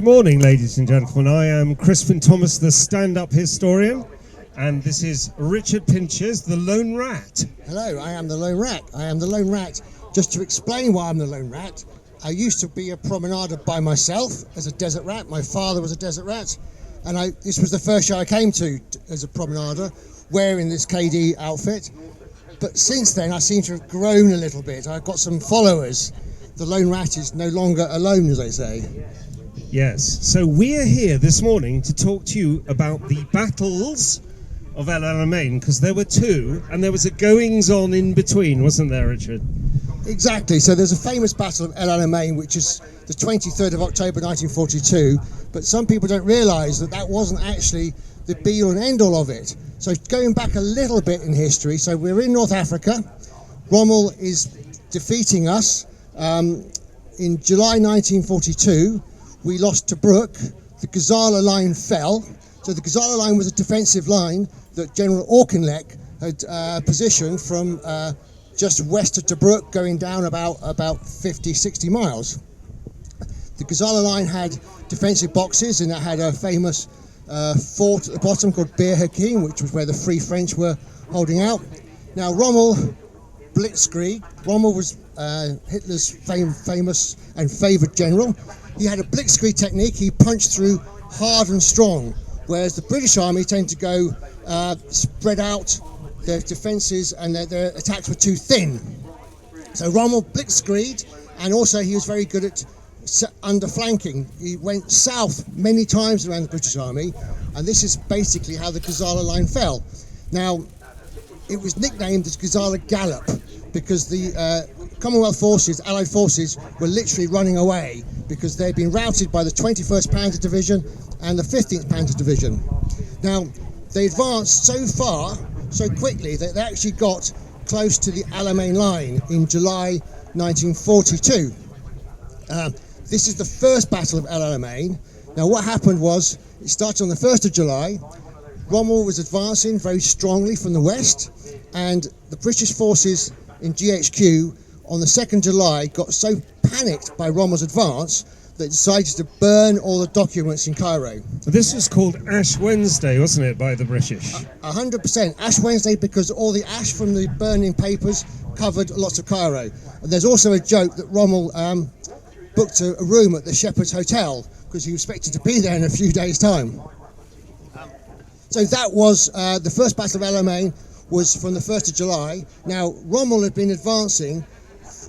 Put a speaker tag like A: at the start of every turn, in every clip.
A: morning, ladies and gentlemen. I am Crispin Thomas, the Standup Historian, and this is Richard Pinches, the Lone Rat.
B: Hello, I am the Lone Rat. I am the Lone Rat. Just to explain why I'm the Lone Rat, I used to be a promenader by myself as a desert rat. My father was a desert rat, and this was the first show I came to as a promenader, wearing this KD outfit. But since then, I seem to have grown a little bit. I've got some followers. The Lone Rat is no longer alone, as they say.
A: Yes, so we're here this morning to talk to you about the Battles of El Alamein, because there were two, and there was a goings-on in between, wasn't there, Richard?
B: Exactly. So there's a famous Battle of El Alamein, which is the 23rd of October 1942, but some people don't realise that that wasn't actually the be-all and end-all of it. So going back a little bit in history, so we're in North Africa. Rommel is defeating us. In July 1942, we lost Tobruk. The Gazala line fell. So the Gazala line was a defensive line that General Auchinleck had positioned from just west of Tobruk, going down about 50, 60 miles. The Gazala line had defensive boxes, and it had a famous fort at the bottom called Bir Hakeim, which was where the Free French were holding out. Now Rommel blitzkrieg. Rommel was Hitler's famous and favoured general. He had a blitzkrieg technique. He punched through hard and strong, whereas the British army tended to go spread out their defences, and their attacks were too thin. So Rommel blitzkrieged, and also he was very good at underflanking. He went south many times around the British army, and this is basically how the Gazala line fell. Now, it was nicknamed the Gazala Gallop because the Commonwealth forces, Allied forces, were literally running away because they'd been routed by the 21st Panzer Division and the 15th Panzer Division. Now, they advanced so far, so quickly, that they actually got close to the Alamein line in July 1942. This is the first Battle of El Alamein. Now, what happened was, it started on the 1st of July. Rommel was advancing very strongly from the west, and the British forces in GHQ on the 2nd of July got so panicked by Rommel's advance that they decided to burn all the documents in Cairo.
A: This was called Ash Wednesday, wasn't it, by the British?
B: 100%. Ash Wednesday, because all the ash from the burning papers covered lots of Cairo. And there's also a joke that Rommel booked a room at the Shepherd's Hotel because he was expected to be there in a few days' time. So that was the first Battle of El Alamein, was from the 1st of July. Now, Rommel had been advancing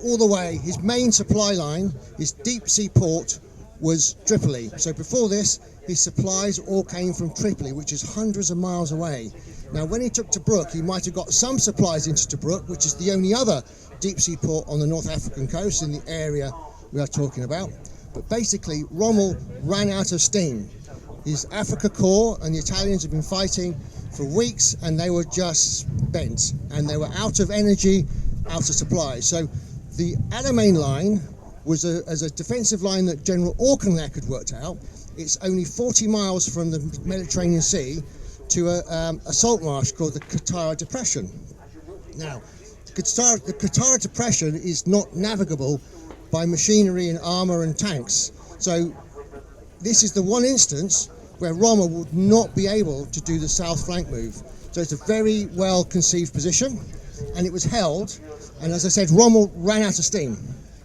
B: all the way. His main supply line, his deep sea port, was Tripoli. So before this, his supplies all came from Tripoli, which is hundreds of miles away. Now, when he took Tobruk, he might have got some supplies into Tobruk, which is the only other deep sea port on the North African coast in the area we are talking about. But basically, Rommel ran out of steam. His Africa Corps and the Italians had been fighting for weeks, and they were just bent, and they were out of energy, out of supplies. So the Alamein line was as a defensive line that General Auchinleck had worked out. It's only 40 miles from the Mediterranean Sea to a salt marsh called the Qattara Depression. Now, the Qattara Depression is not navigable by machinery and armour and tanks. So this is the one instance where Rommel would not be able to do the south flank move. So it's a very well conceived position, and it was held, and as I said, Rommel ran out of steam.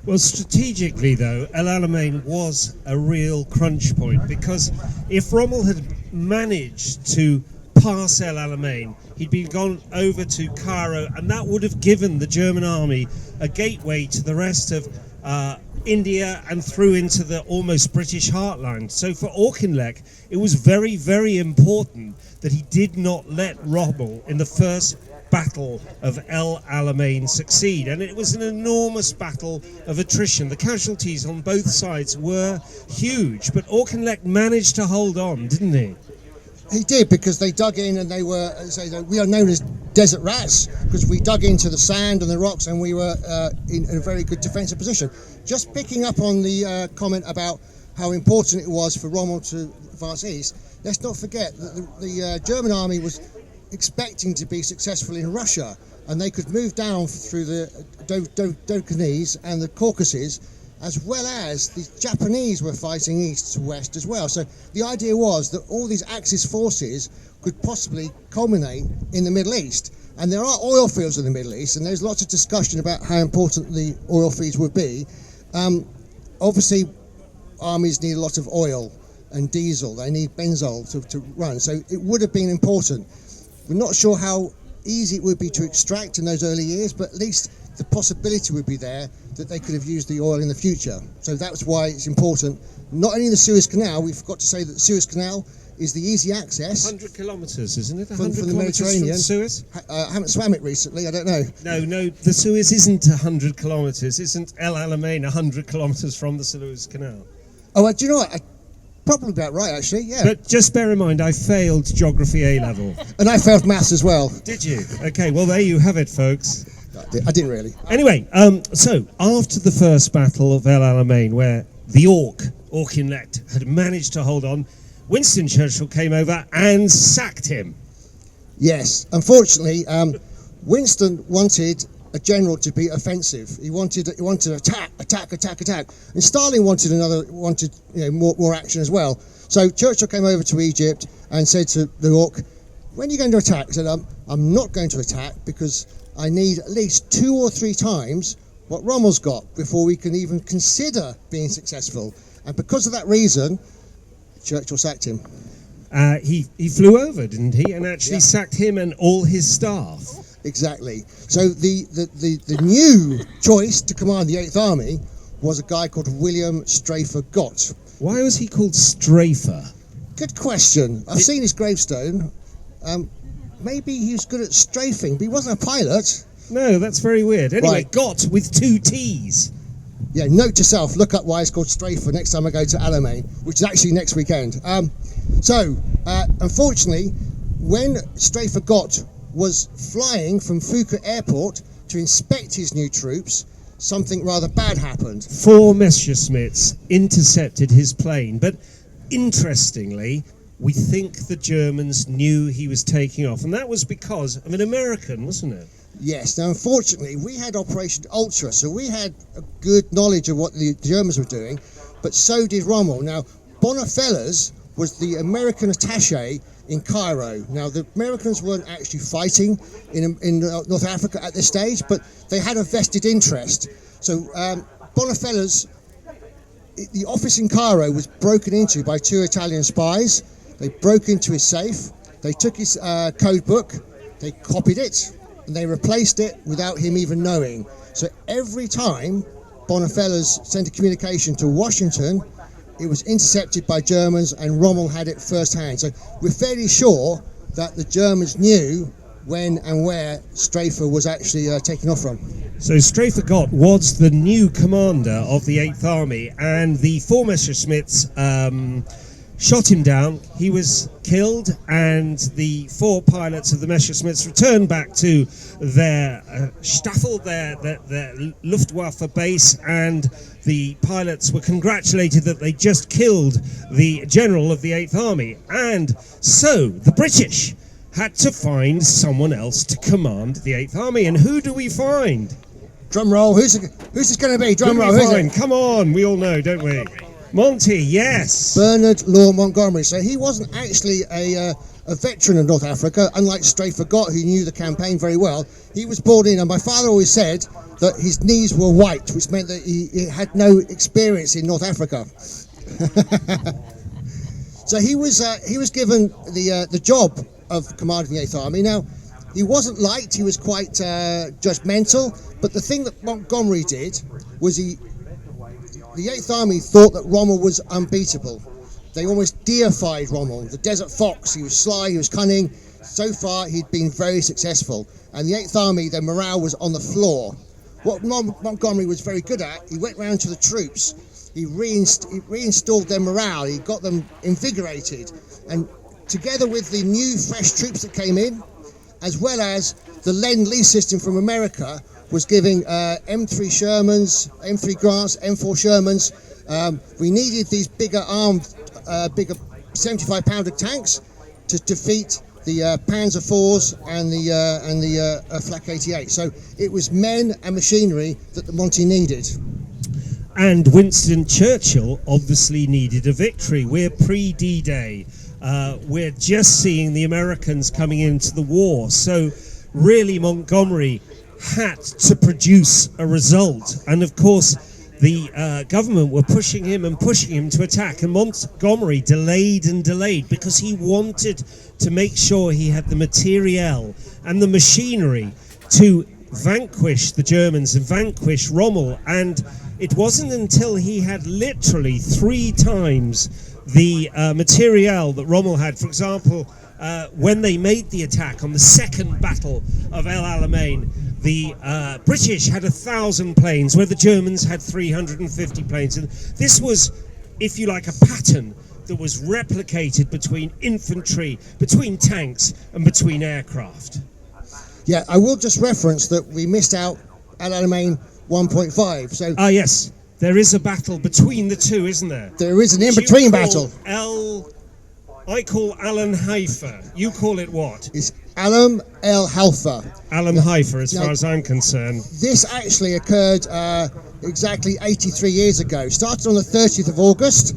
A: Well, strategically, though, El Alamein was a real crunch point, because if Rommel had managed to pass El Alamein, he'd been gone over to Cairo, and that would have given the German army a gateway to the rest of India and through into the almost British heartland. So for Auchinleck, it was very, very important that he did not let Rommel in the first Battle of El Alamein succeed, and it was an enormous battle of attrition. The casualties on both sides were huge, but Auchinleck managed to hold on, didn't he?
B: He did, because they dug in, and they were, we are known as desert rats because we dug into the sand and the rocks, and we were in a very good defensive position. Just picking up on the comment about how important it was for Rommel to advance east, let's not forget that the German army was expecting to be successful in Russia, and they could move down through the Doukhanese and the Caucasus as well as the Japanese were fighting east to west as well. So the idea was that all these Axis forces could possibly culminate in the Middle East. And there are oil fields in the Middle East, and there's lots of discussion about how important the oil fields would be. Obviously, armies need a lot of oil and diesel. They need benzol to run. So it would have been important. We're not sure how easy it would be to extract in those early years, but at least the possibility would be there that they could have used the oil in the future. So that's why it's important. Not only the Suez Canal, we forgot to say that the Suez Canal is the easy access.
A: 100 kilometres, isn't it?
B: From
A: 100
B: the Mediterranean.
A: From Suez?
B: I haven't swam it recently, I don't know.
A: No, the Suez isn't 100 kilometres. Isn't El Alamein 100 kilometres from the Suez Canal?
B: Oh, do you know what? Probably about right, actually, yeah.
A: But just bear in mind, I failed Geography A-level.
B: And I failed Maths as well.
A: Did you? Okay, well, there you have it, folks.
B: I didn't really.
A: Anyway, so after the first Battle of El Alamein, where the Auchinleck had managed to hold on, Winston Churchill came over and sacked him.
B: Yes, unfortunately, Winston wanted a general to be offensive. He wanted attack, and Stalin wanted more action as well. So Churchill came over to Egypt and said to the Hawk, "When are you going to attack?" He said, "I'm not going to attack because I need at least 2 or 3 times what Rommel's got before we can even consider being successful." And because of that reason, Churchill sacked him.
A: He flew over, didn't he, and actually sacked him and all his staff.
B: Exactly. So the new choice to command the 8th Army was a guy called William Strafer Gott.
A: Why was he called Strafer?
B: Good question. I've seen his gravestone. Maybe he was good at strafing, but he wasn't a pilot.
A: No, that's very weird. Anyway,
B: Right.
A: Gott with 2 T's.
B: Yeah, note to self, look up why it's called Strafer next time I go to Alamein, which is actually next weekend. Unfortunately, when Strafer Gott was flying from Phuket Airport to inspect his new troops, something rather bad happened.
A: 4 Messerschmitts intercepted his plane, but interestingly, we think the Germans knew he was taking off, and that was because of an American, wasn't it?
B: Yes, now unfortunately we had Operation Ultra, so we had a good knowledge of what the Germans were doing, but so did Rommel. Now, Bonnefellers was the American attaché in Cairo. Now, the Americans weren't actually fighting in North Africa at this stage, but they had a vested interest. So Bonnefellers, the office in Cairo was broken into by 2 Italian spies. They broke into his safe, they took his code book, they copied it, and they replaced it without him even knowing. So every time Bonnefellers sent a communication to Washington, it was intercepted by Germans, and Rommel had it firsthand. So we're fairly sure that the Germans knew when and where Strafer was actually taking off from.
A: So Strafer Gott was the new commander of the 8th Army, and the 4 Messerschmitts shot him down. He was killed, and the 4 pilots of the Messerschmitts returned back to their Staffel, their Luftwaffe base, and the pilots were congratulated that they just killed the general of the 8th Army. And so the British had to find someone else to command the 8th Army. And who do we find?
B: Drum roll, who's this going to be? Drum roll,
A: who's
B: who's it?
A: Come on, we all know, don't we? Monty, yes.
B: Bernard Law Montgomery. So he wasn't actually a veteran of North Africa, unlike Strafer Gott, who knew the campaign very well. He was brought in, and my father always said that his knees were white, which meant that he had no experience in North Africa. So he was given the job of commanding the 8th Army. Now, he wasn't liked, he was quite judgmental, but the thing that Montgomery did was the 8th Army thought that Rommel was unbeatable. They almost deified Rommel, the desert fox. He was sly, he was cunning. So far, he'd been very successful. And the 8th Army, their morale was on the floor. What Montgomery was very good at, he went round to the troops. He reinstalled their morale. He got them invigorated. And together with the new, fresh troops that came in, as well as the Lend-Lease system from America, was giving M3 Shermans, M3 Grants, M4 Shermans. We needed these bigger 75-pounder tanks to defeat the Panzer IVs and the Flak 88. So it was men and machinery that the Monty needed.
A: And Winston Churchill obviously needed a victory. We're pre-D-Day. We're just seeing the Americans coming into the war. So really Montgomery had to produce a result. And of course, the government were pushing him to attack. And Montgomery delayed and delayed because he wanted to make sure he had the materiel and the machinery to vanquish the Germans and vanquish Rommel. And it wasn't until he had literally 3 times the materiel that Rommel had. For example, when they made the attack on the second Battle of El Alamein, the British had 1,000 planes, where the Germans had 350 planes. And this was, if you like, a pattern that was replicated between infantry, between tanks, and between aircraft.
B: Yeah, I will just reference that we missed out El Alamein 1.5. So
A: yes, there is a battle between the two, isn't there?
B: There is an in-between battle.
A: I call Alan Haifa. You call it what?
B: It's Alam El Halfa.
A: Alam Haifa, as far as I'm concerned.
B: This actually occurred exactly 83 years ago. Started on the 30th of August.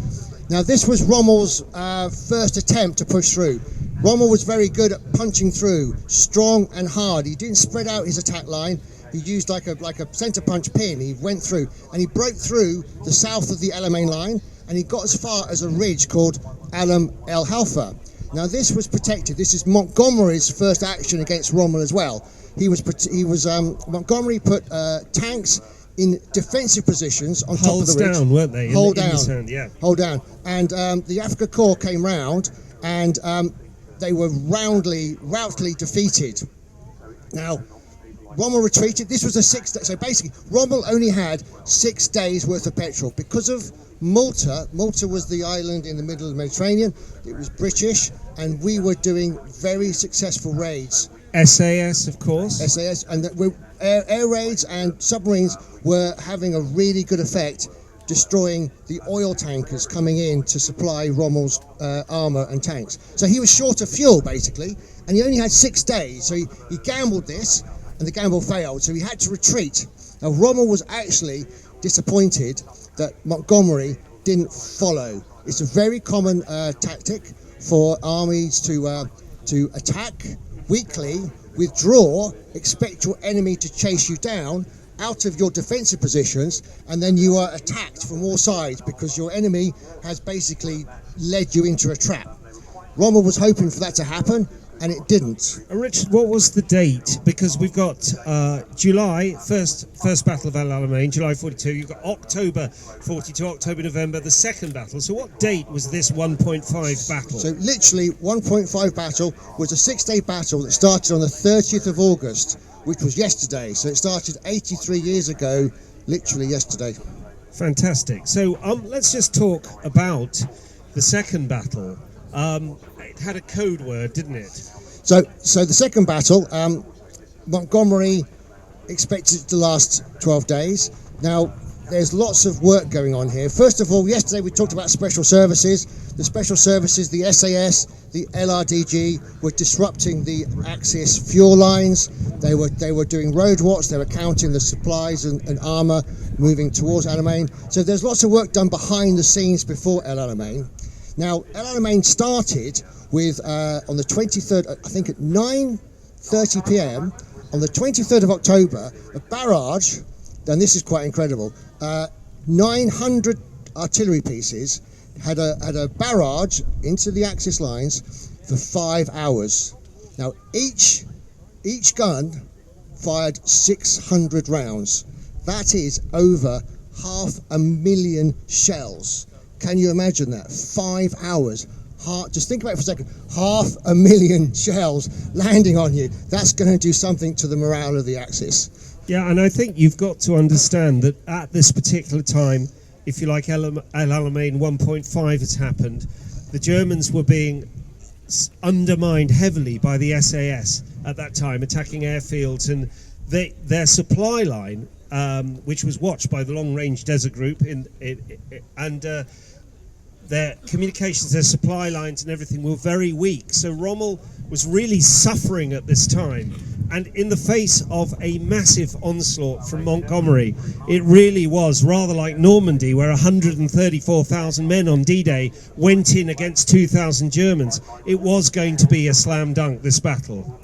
B: Now, this was Rommel's first attempt to push through. Rommel was very good at punching through, strong and hard. He didn't spread out his attack line. He used like a centre punch pin. He went through and he broke through the south of the Alamein line, and he got as far as a ridge called Alam El Halfa. Now, this was protected. This is Montgomery's first action against Rommel as well. Montgomery put tanks in defensive positions on top of the ridge.
A: Holds down, weren't they?
B: Hold down.
A: In the sand, yeah.
B: Hold down. And the Afrika Korps came round, and they were roundly defeated. Now, Rommel retreated. This was a 6 day. So basically, Rommel only had 6 days worth of petrol because of Malta. Malta was the island in the middle of the Mediterranean. It was British, and we were doing very successful raids.
A: SAS, of course.
B: SAS, and air raids and submarines were having a really good effect, destroying the oil tankers coming in to supply Rommel's armour and tanks. So he was short of fuel, basically, and he only had 6 days. So he gambled this, and the gamble failed, so he had to retreat. Now, Rommel was actually disappointed that Montgomery didn't follow. It's a very common tactic for armies to attack weakly, withdraw, expect your enemy to chase you down out of your defensive positions, and then you are attacked from all sides because your enemy has basically led you into a trap. Rommel was hoping for that to happen, and it didn't.
A: Richard, what was the date? Because we've got July, first Battle of El Alamein, July 42. You've got October 42, October, November, the second battle. So what date was this 1.5 battle?
B: So literally 1.5 battle was a 6-day battle that started on the 30th of August, which was yesterday. So it started 83 years ago, literally yesterday.
A: Fantastic. So let's just talk about the second battle. It had a code word, didn't it?
B: So the second battle, Montgomery expected it to last 12 days. Now, there's lots of work going on here. First of all, yesterday we talked about special services. The special services, the SAS, the LRDG, were disrupting the Axis fuel lines. They were doing road watch. They were counting the supplies and armour moving towards Alamein. So there's lots of work done behind the scenes before El Alamein. Now, El Alamein started with, on the 23rd, I think at 9:30 p.m, on the 23rd of October, a barrage, and this is quite incredible, 900 artillery pieces had a barrage into the Axis lines for 5 hours. Now, each gun fired 600 rounds. That is over 500,000 shells. Can you imagine that? 5 hours. Just think about it for a second. 500,000 shells landing on you. That's going to do something to the morale of the Axis.
A: Yeah, and I think you've got to understand that at this particular time, if you like, El Alamein 1.5 has happened, the Germans were being undermined heavily by the SAS at that time, attacking airfields, and their supply line, which was watched by the Long Range Desert Group, and their communications, their supply lines and everything were very weak. So Rommel was really suffering at this time And in the face of a massive onslaught from Montgomery, it really was rather like Normandy, where 134,000 men on D-Day went in against 2,000 Germans. It was going to be a slam dunk, this battle.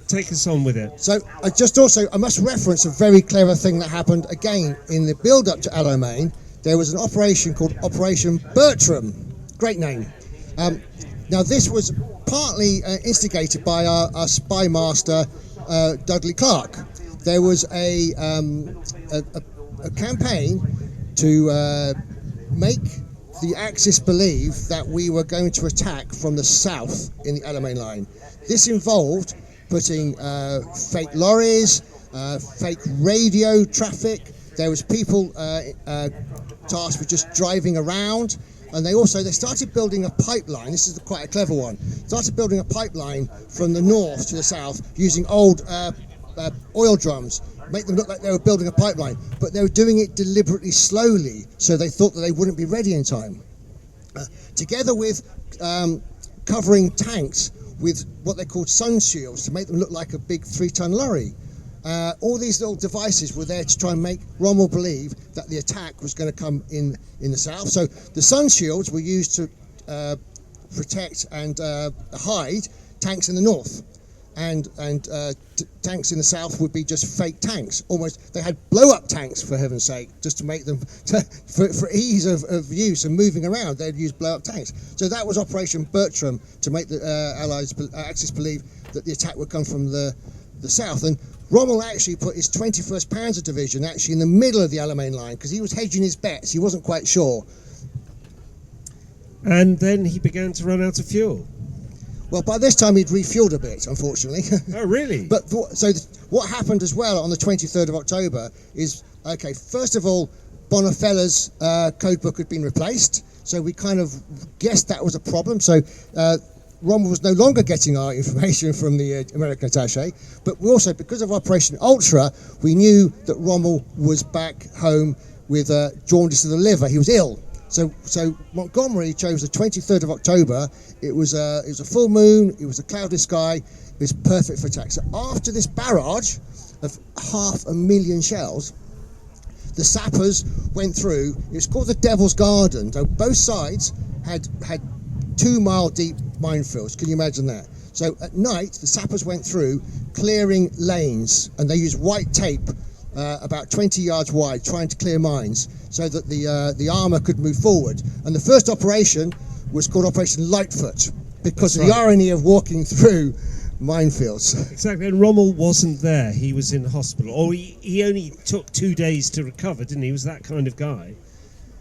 A: Take us on with it.
B: So I must reference a very clever thing that happened again in the build-up to El Alamein. There was an operation called Operation Bertram. Great name. Now this was partly instigated by our spy master Dudley Clark. There was a campaign to make the Axis believe that we were going to attack from the south in the Alamein line. This involved putting fake lorries, fake radio traffic. There was people tasked with just driving around, and they started building a pipeline. This is quite a clever one. Started building a pipeline from the north to the south using old oil drums, make them look like they were building a pipeline, but they were doing it deliberately slowly, so they thought that they wouldn't be ready in time. Together with covering tanks with what they called sun shields to make them look like a big 3-ton lorry. All these little devices were there to try and make Rommel believe that the attack was going to come in the south. So the sun shields were used to protect and hide tanks in the north, and tanks in the south would be just fake tanks. Almost, they had blow-up tanks, for heaven's sake, just to make them for ease of use and moving around. They'd use blow-up tanks. So that was Operation Bertram, to make the Axis believe that the attack would come from the south. And Rommel actually put his 21st Panzer Division actually in the middle of the Alamein line because he was hedging his bets. He wasn't quite sure.
A: And then he began to run out of fuel.
B: Well, by this time he'd refueled a bit, unfortunately.
A: Oh, really?
B: But what happened as well on the 23rd of October is, okay, first of all, Bonifella's code book had been replaced, so we kind of guessed that was a problem. So Rommel was no longer getting our information from the American attaché, but we also, because of Operation Ultra, we knew that Rommel was back home with jaundice of the liver. He was ill. So Montgomery chose the 23rd of October. It was a full moon. It was a cloudless sky. It was perfect for attack. So after this barrage of 500,000 shells, the sappers went through. It was called the Devil's Garden. So both sides had 2-mile deep minefields. Can you imagine that? So at night, the sappers went through, clearing lanes, and they used white tape about 20 yards wide, trying to clear mines so that the armour could move forward. And the first operation was called Operation Lightfoot, because of the irony of walking through minefields.
A: Exactly, and Rommel wasn't there. He was in hospital. Or he only took 2 days to recover, didn't he? He was that kind of guy.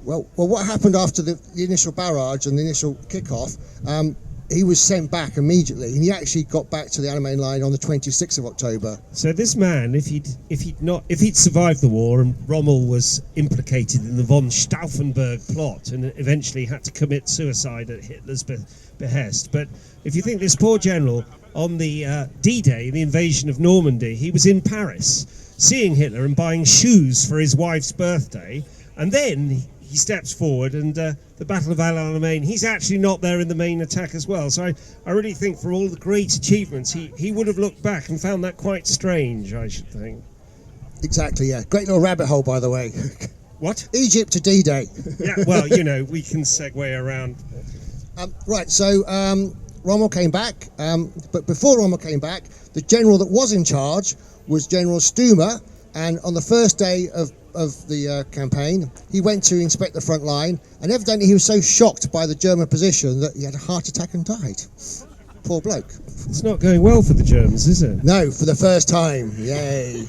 B: Well, what happened after the initial barrage and the initial kickoff, he was sent back immediately, and he actually got back to the Alamein line on the 26th of October.
A: So this man, if he'd survived the war, and Rommel was implicated in the von Stauffenberg plot and eventually had to commit suicide at Hitler's behest. But if you think this poor general on the D-Day, the invasion of Normandy, he was in Paris, seeing Hitler and buying shoes for his wife's birthday, and then he steps forward, and the Battle of El Alamein, he's actually not there in the main attack as well. So I really think for all the great achievements, he would have looked back and found that quite strange, I should think.
B: Exactly, yeah. Great little rabbit hole, by the way.
A: What?
B: Egypt to D-Day.
A: Yeah, well, you know, we can segue around.
B: Right, so Rommel came back, but before Rommel came back, the general that was in charge was General Stumer, and on the first day of the campaign, he went to inspect the front line, and evidently he was so shocked by the German position that he had a heart attack and died. Poor bloke.
A: It's not going well for the Germans, is it?
B: No, for the first time. Yay.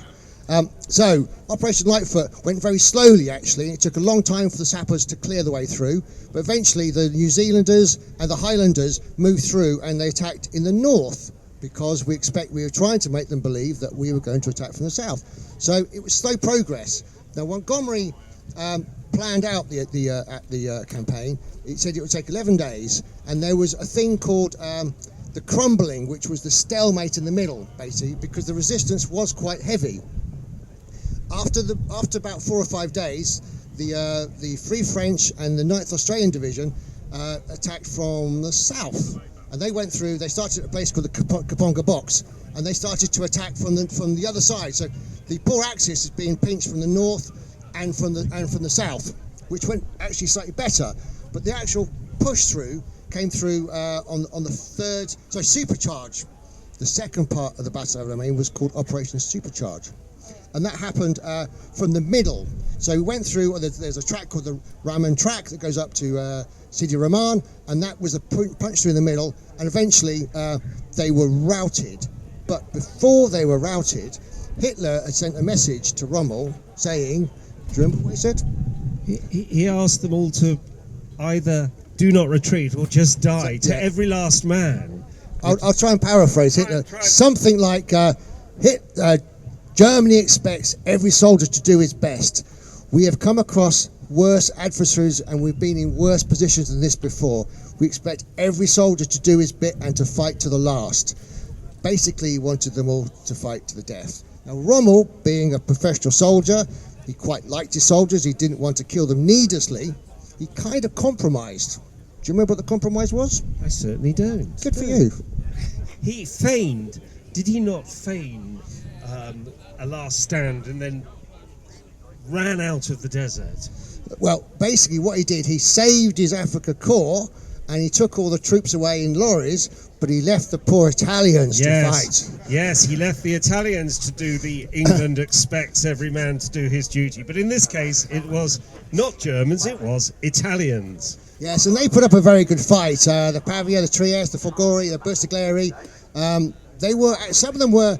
B: So Operation Lightfoot went very slowly, actually. It took a long time for the sappers to clear the way through, but eventually the New Zealanders and the Highlanders moved through, and they attacked in the north, because we were trying to make them believe that we were going to attack from the south. So it was slow progress. Now, Montgomery planned out the campaign. It said it would take 11 days, and there was a thing called the crumbling, which was the stalemate in the middle, basically, because the resistance was quite heavy. After about 4 or 5 days, the Free French and the 9th Australian Division attacked from the south, and they went through. They started at a place called the Kaponga Box, and they started to attack from the other side. So the poor Axis is being pinched from the north and from the south, which went actually slightly better. But the actual push through came through on the third, so Supercharge. The second part of the Battle of El Alamein was called Operation Supercharge, and that happened from the middle. So we went through. There's a track called the Raman track that goes up to Sidi Rahman, and that was a punch through in the middle. And eventually they were routed. But before they were routed, Hitler had sent a message to Rommel saying, do you remember what he said?
A: He asked them all to either do not retreat or just die, to every last man.
B: I'll try and paraphrase Hitler. Something like, Germany expects every soldier to do his best. We have come across worse adversaries and we've been in worse positions than this before. We expect every soldier to do his bit and to fight to the last. Basically, he wanted them all to fight to the death. Now, Rommel, being a professional soldier, he quite liked his soldiers. He didn't want to kill them needlessly. He kind of compromised. Do you remember what the compromise was?
A: I certainly don't.
B: Good for you.
A: He feigned, did he not feign a last stand and then ran out of the desert?
B: Well, basically what he did, he saved his Africa Corps and he took all the troops away in lorries, but he left the poor Italians to fight.
A: Yes, he left the Italians to do the England expects every man to do his duty. But in this case, it was not Germans, it was Italians.
B: Yes, and they put up a very good fight. The Pavia, the Trieste, the Folgori, the Bersaglieri, some of them were,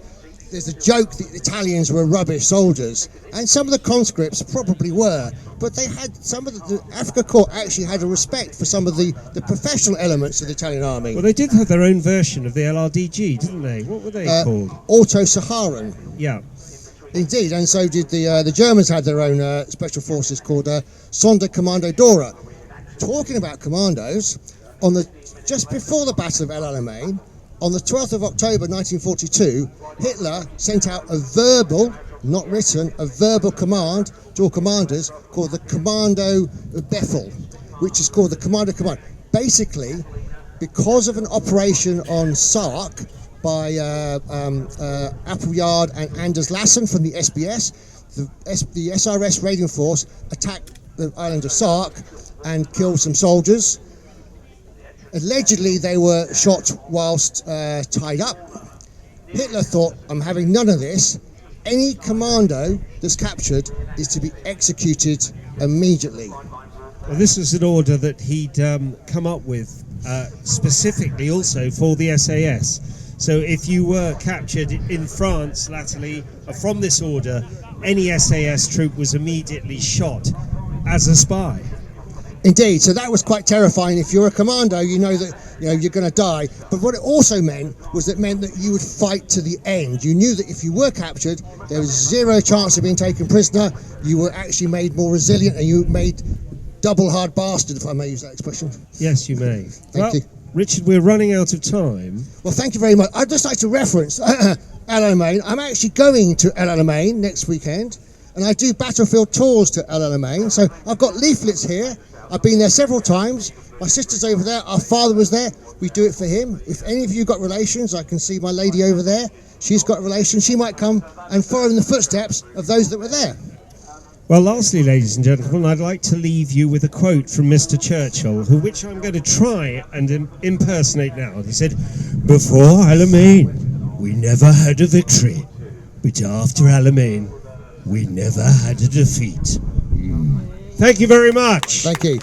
B: there's a joke that the Italians were rubbish soldiers, and some of the conscripts probably were, but they had, some of the Africa Corps actually had a respect for some of the professional elements of the Italian army.
A: Well, they did have their own version of the LRDG, didn't they? What were they called?
B: Auto-Saharan.
A: Yeah.
B: Indeed, and so did the Germans had their own special forces called Sonderkommando Dora. Talking about commandos, just before the Battle of El Alamein, on the 12th of October 1942, Hitler sent out a verbal, not written, a verbal command to all commanders called the Commando Befehl, which is called the Commando Command. Basically, because of an operation on Sark by Appleyard and Anders Lassen from the SBS, the SRS raiding force attacked the island of Sark and killed some soldiers. Allegedly, they were shot whilst tied up. Hitler thought, I'm having none of this. Any commando that's captured is to be executed immediately.
A: Well, this was an order that he'd come up with specifically also for the SAS. So if you were captured in France latterly from this order, any SAS troop was immediately shot as a spy.
B: Indeed, so that was quite terrifying. If you're a commando, you know that you're going to die. But what it also meant was that you would fight to the end. You knew that if you were captured, there was zero chance of being taken prisoner. You were actually made more resilient, and you made double hard bastard, if I may use that expression.
A: Yes, you may.
B: Thank you.
A: Richard, we're running out of time.
B: Well, thank you very much. I'd just like to reference El Alamein. I'm actually going to El Alamein next weekend, and I do battlefield tours to El Alamein. So I've got leaflets here. I've been there several times. My sister's over there. Our father was there. We do it for him. If any of you got relations, I can see my lady over there. She's got relations. She might come and follow in the footsteps of those that were there.
A: Well, lastly, ladies and gentlemen, I'd like to leave you with a quote from Mr. Churchill, which I'm going to try and impersonate now. He said, "Before Alamein, we never had a victory, but after Alamein, we never had a defeat." Thank you very much.
B: Thank you.